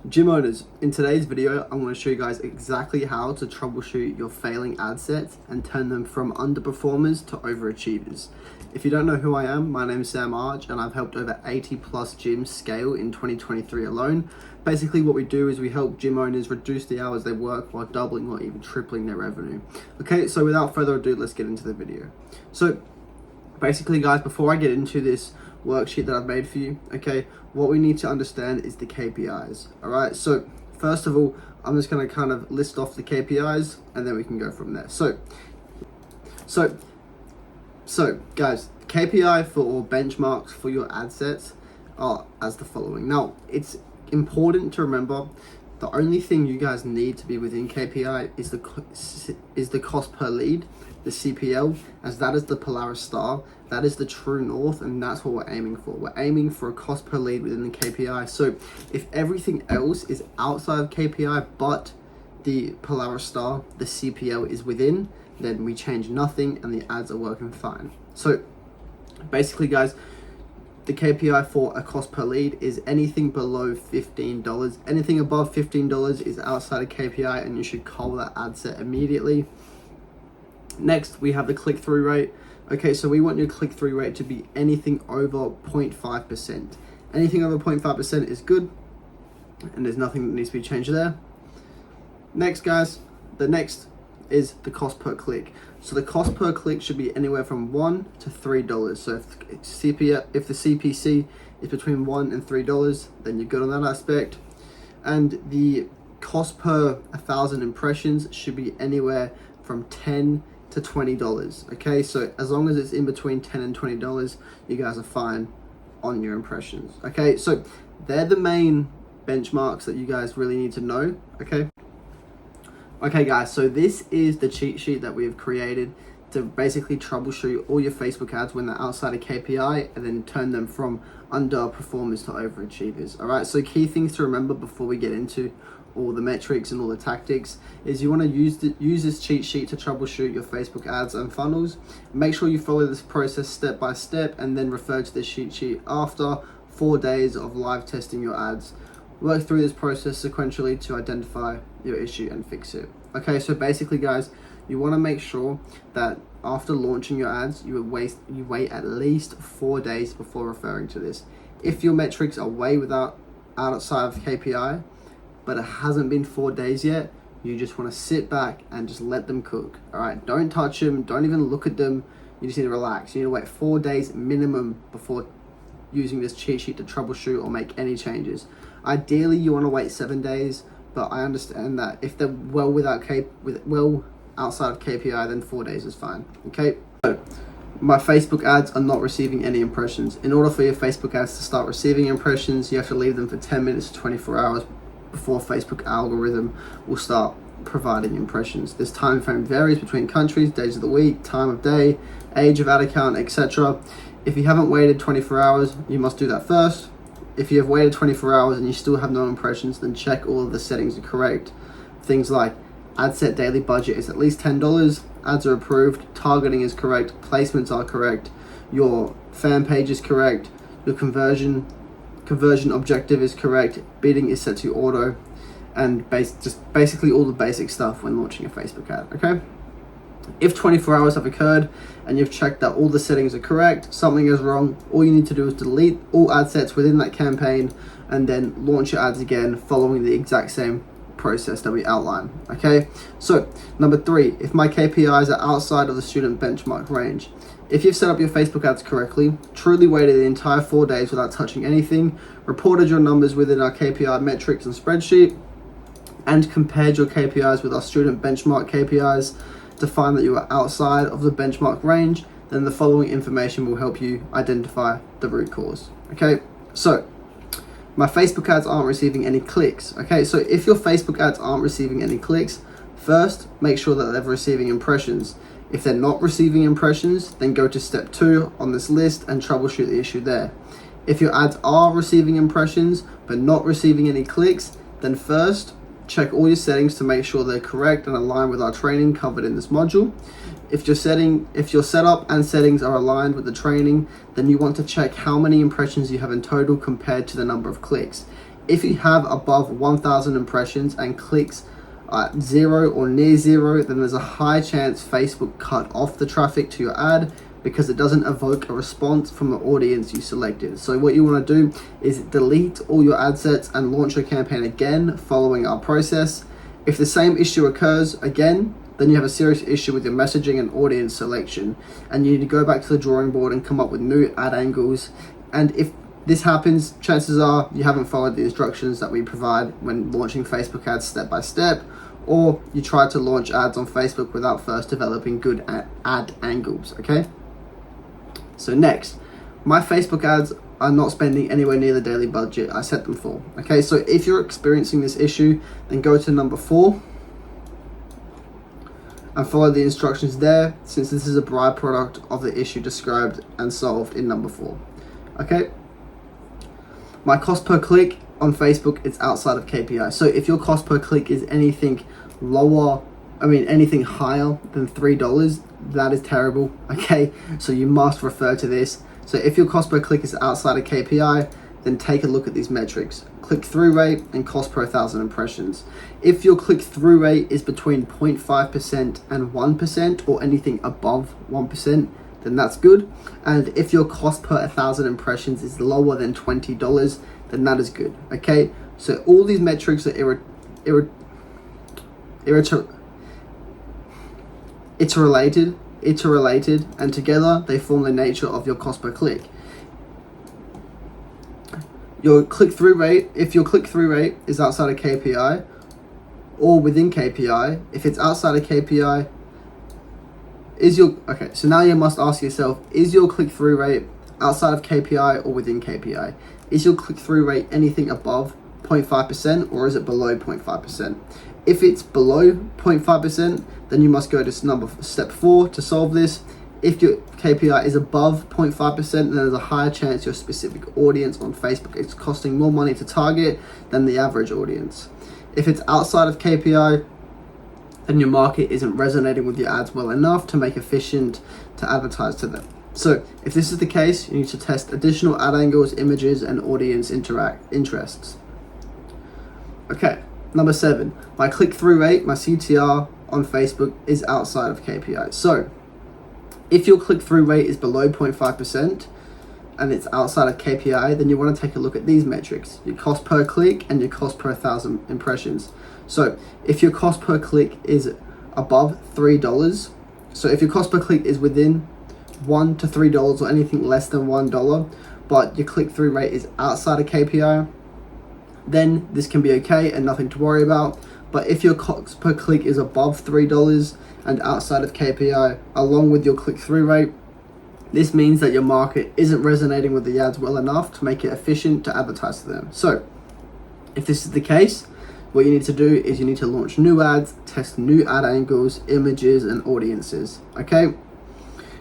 Gym owners, in today's video, I'm going to show you guys exactly how to troubleshoot your failing ad sets and turn them from underperformers to overachievers. If you don't know who I am, my name is Sam Arch and I've helped over 80 plus gyms scale in 2023 alone. Basically what we do is we help gym owners reduce the hours they work while doubling or even tripling their revenue. Okay, so without further ado, let's get into the video. So basically guys, before I get into this worksheet that I've made for you, okay, what we need to understand is the KPIs. All right, so first of all, I'm just going to kind of list off the KPIs and then we can go from there. So guys, KPI for or benchmarks for your ad sets are as the following. Now, it's important to remember the only thing you guys need to be within KPI is the cost per lead, the CPL, as that is the Polaris star. That is the true north, and that's what we're aiming for. We're aiming for a cost per lead within the KPI. So if everything else is outside of KPI, but the Polaris star, the CPL is within, then we change nothing and the ads are working fine. So basically guys, the KPI for a cost per lead is anything below $15. Anything above $15 is outside of KPI and you should call that ad set immediately. Next, we have the click-through rate. Okay, so we want your click-through rate to be anything over 0.5%. Anything over 0.5% is good, and there's nothing that needs to be changed there. Next, guys, the next is the cost per click. So the cost per click should be anywhere from $1 to $3. So if the CPC is between $1 and $3, then you're good on that aspect. And the cost per 1,000 impressions should be anywhere from $10 to $20. Okay, so as long as it's in between $10 and $20, you guys are fine on your impressions. Okay, so they're the main benchmarks that you guys really need to know. Okay guys, so this is the cheat sheet that we have created to basically troubleshoot all your Facebook ads when they're outside of KPI and then turn them from underperformers to overachievers. All right, so key things to remember before we get into all the metrics and all the tactics is you want to use this cheat sheet to troubleshoot your Facebook ads and funnels. Make sure you follow this process step by step and then refer to this cheat sheet after 4 days of live testing your ads. Work through this process sequentially to identify your issue and fix it. Okay, so basically guys, you want to make sure that after launching your ads, you wait at least 4 days before referring to this. If your metrics are way outside of KPI, but it hasn't been 4 days yet, you just want to sit back and just let them cook. All right, don't touch them, don't even look at them. You just need to relax. You need to wait 4 days minimum before using this cheat sheet to troubleshoot or make any changes. Ideally, you want to wait 7 days, but I understand that if they're well outside of KPI, then 4 days is fine. Okay, so my Facebook ads are not receiving any impressions. In order for your Facebook ads to start receiving impressions, you have to leave them for 10 minutes to 24 hours before Facebook algorithm will start providing impressions. This time frame varies between countries, days of the week, time of day, age of ad account, etc. If you haven't waited 24 hours, you must do that first. If you have waited 24 hours and you still have no impressions, then check all of the settings are correct. Things like ad set daily budget is at least $10, ads are approved, targeting is correct, placements are correct, your fan page is correct, your conversion objective is correct, bidding is set to auto, and just basically all the basic stuff when launching a Facebook ad. Okay, if 24 hours have occurred and you've checked that all the settings are correct, something is wrong, all you need to do is delete all ad sets within that campaign and then launch your ads again following the exact same process that we outlined. Okay, so number 3, if my KPIs are outside of the student benchmark range. If you've set up your Facebook ads correctly, truly waited the entire 4 days without touching anything, reported your numbers within our KPI metrics and spreadsheet, and compared your KPIs with our student benchmark KPIs to find that you are outside of the benchmark range, then the following information will help you identify the root cause. Okay, so my Facebook ads aren't receiving any clicks. Okay, so if your Facebook ads aren't receiving any clicks, first make sure that they're receiving impressions. If they're not receiving impressions, then go to step 2 on this list and troubleshoot the issue there. If your ads are receiving impressions but not receiving any clicks, then first check all your settings to make sure they're correct and aligned with our training covered in this module. If your setup and settings are aligned with the training, then you want to check how many impressions you have in total compared to the number of clicks. If you have above 1,000 impressions and clicks at 0 or near 0, then there's a high chance Facebook cut off the traffic to your ad because it doesn't evoke a response from the audience you selected. So what you want to do is delete all your ad sets and launch your campaign again following our process. If the same issue occurs again, then you have a serious issue with your messaging and audience selection, and you need to go back to the drawing board and come up with new ad angles. And if this happens, chances are you haven't followed the instructions that we provide when launching Facebook ads step by step, or you tried to launch ads on Facebook without first developing good ad angles, okay? So next, my Facebook ads are not spending anywhere near the daily budget I set them for, okay? So if you're experiencing this issue, then go to number 4 and follow the instructions there, since this is a byproduct of the issue described and solved in number 4, okay? My cost per click on Facebook is outside of KPI. So if your cost per click is anything anything higher than $3, that is terrible, okay? So you must refer to this. So if your cost per click is outside of KPI, then take a look at these metrics: click-through rate and cost per 1,000 impressions. If your click-through rate is between 0.5% and 1%, or anything above 1%, then that's good. And if your cost per 1,000 impressions is lower than $20, then that is good, okay? So all these metrics are interrelated, and together they form the nature of your cost per click. Your click-through rate, if your click-through rate is outside of KPI or within KPI, if it's outside of KPI, so now you must ask yourself, is your click-through rate outside of KPI or within KPI? Is your click-through rate anything above 0.5% or is it below 0.5%? If it's below 0.5%, then you must go to step 4 to solve this. If your KPI is above 0.5%, then there's a higher chance your specific audience on Facebook is costing more money to target than the average audience. If it's outside of KPI, then your market isn't resonating with your ads well enough to make efficient to advertise to them. So if this is the case, you need to test additional ad angles, images, and audience interests. Okay, number 7, my click-through rate, my CTR on Facebook is outside of KPI. So if your click-through rate is below 0.5% and it's outside of KPI, then you want to take a look at these metrics: your cost per click and your cost per 1,000 impressions. So if your cost per click is above $3, so if your cost per click is within $1 to $3 or anything less than $1, but your click-through rate is outside of KPI, then this can be okay and nothing to worry about. But if your cost per click is above $3 and outside of KPI, along with your click-through rate, this means that your market isn't resonating with the ads well enough to make it efficient to advertise to them. So if this is the case, what you need to do is you need to launch new ads, test new ad angles, images, and audiences, okay?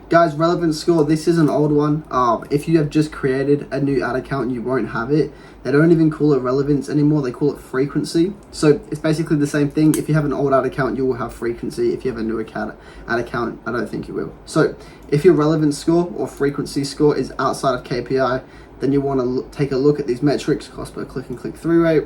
Guys, relevance score, this is an old one. If you have just created a new ad account, you won't have it. They don't even call it relevance anymore, they call it frequency. So it's basically the same thing. If you have an old ad account, you will have frequency. If you have a new ad account, I don't think you will. So if your relevance score or frequency score is outside of KPI, then you want to take a look at these metrics: cost per click and click-through rate,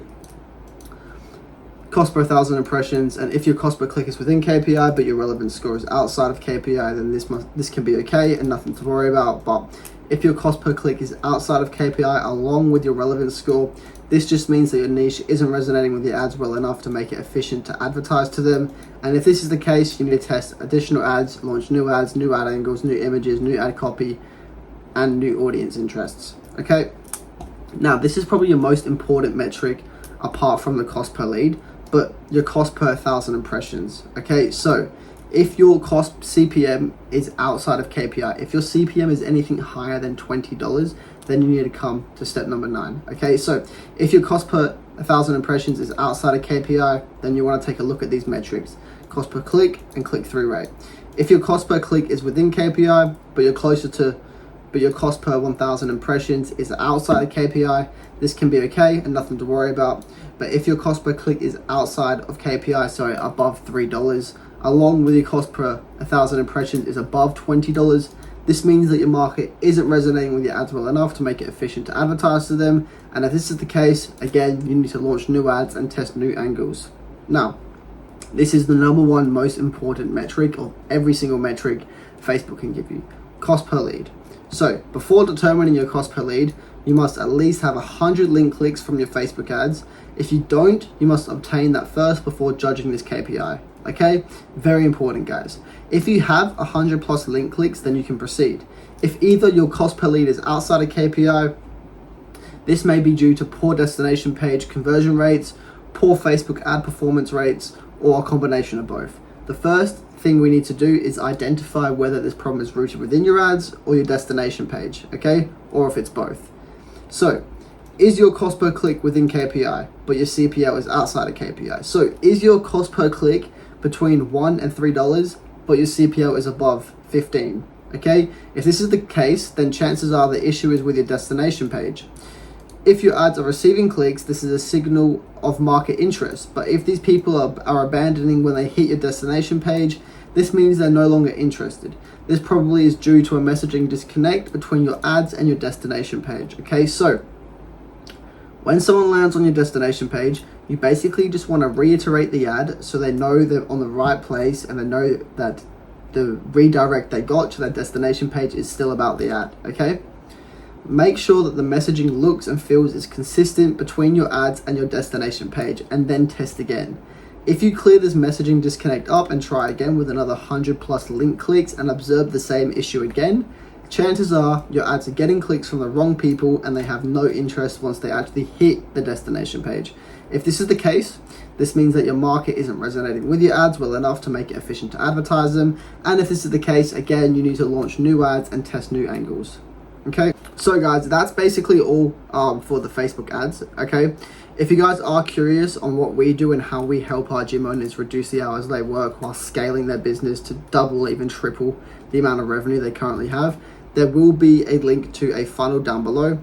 cost per 1,000 impressions. And if your cost per click is within KPI but your relevance score is outside of KPI, then this can be okay and nothing to worry about. But if your cost per click is outside of KPI along with your relevance score, this just means that your niche isn't resonating with your ads well enough to make it efficient to advertise to them. And if this is the case, you need to test additional ads, launch new ads, new ad angles, new images, new ad copy, and new audience interests, okay? Now, this is probably your most important metric apart from the cost per lead, but your cost per 1,000 impressions, okay? So if your cost CPM is outside of KPI, if your CPM is anything higher than $20, then you need to come to step number 9, okay? So if your cost per 1,000 impressions is outside of KPI, then you want to take a look at these metrics: cost per click and click-through rate. If your cost per click is within KPI, but your cost per 1,000 impressions is outside of KPI, this can be okay and nothing to worry about. But if your cost per click is outside of KPI, above $3, along with your cost per 1,000 impressions is above $20, This means that your market isn't resonating with your ads well enough to make it efficient to advertise to them. And if this is the case, again, you need to launch new ads and test new angles. Now, this is the number one most important metric of every single metric Facebook can give you: cost per lead. So before determining your cost per lead, you must at least have 100 link clicks from your Facebook ads. If you don't, you must obtain that first before judging this KPI. Okay, very important, guys. If you have 100 plus link clicks, then you can proceed. If either your cost per lead is outside of KPI, this may be due to poor destination page conversion rates, poor Facebook ad performance rates, or a combination of both. The first thing we need to do is identify whether this problem is rooted within your ads or your destination page, okay? Or if it's both. So, is your cost per click within KPI, but your CPL is outside of KPI? So, is your cost per click between $1 and $3, but your CPL is above 15? Okay? If this is the case, then chances are the issue is with your destination page. If your ads are receiving clicks, this is a signal of market interest. But if these people are abandoning when they hit your destination page, this means they're no longer interested. This probably is due to a messaging disconnect between your ads and your destination page. Okay, so when someone lands on your destination page, you basically just want to reiterate the ad so they know they're on the right place and they know that the redirect they got to their destination page is still about the ad, okay? Make sure that the messaging looks and feels is consistent between your ads and your destination page, and then test again. If you clear this messaging disconnect up and try again with another 100 plus link clicks and observe the same issue again, chances are your ads are getting clicks from the wrong people and they have no interest once they actually hit the destination page. If this is the case, this means that your market isn't resonating with your ads well enough to make it efficient to advertise them. And if this is the case, again, you need to launch new ads and test new angles. Okay, so guys, that's basically all for the Facebook ads. Okay, if you guys are curious on what we do and how we help our gym owners reduce the hours they work while scaling their business to double, even triple the amount of revenue they currently have, there will be a link to a funnel down below.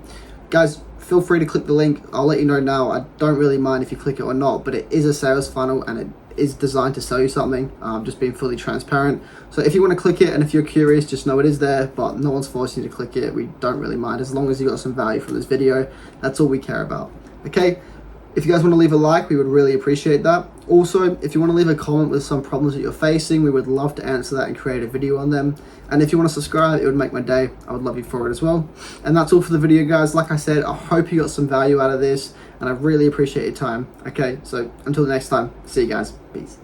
Guys, feel free to click the link. I'll let you know now. I don't really mind if you click it or not, but it is a sales funnel and it is designed to sell you something. Just being fully transparent. So if you want to click it and if you're curious, just know it is there, but no one's forcing you to click it. We don't really mind as long as you got some value from this video. That's all we care about. Okay. If you guys want to leave a like, we would really appreciate that. Also, if you want to leave a comment with some problems that you're facing, we would love to answer that and create a video on them. And if you want to subscribe, it would make my day. I would love you for it as well. And that's all for the video, guys. Like I said, I hope you got some value out of this, and I really appreciate your time. Okay, so until next time, see you guys. Peace.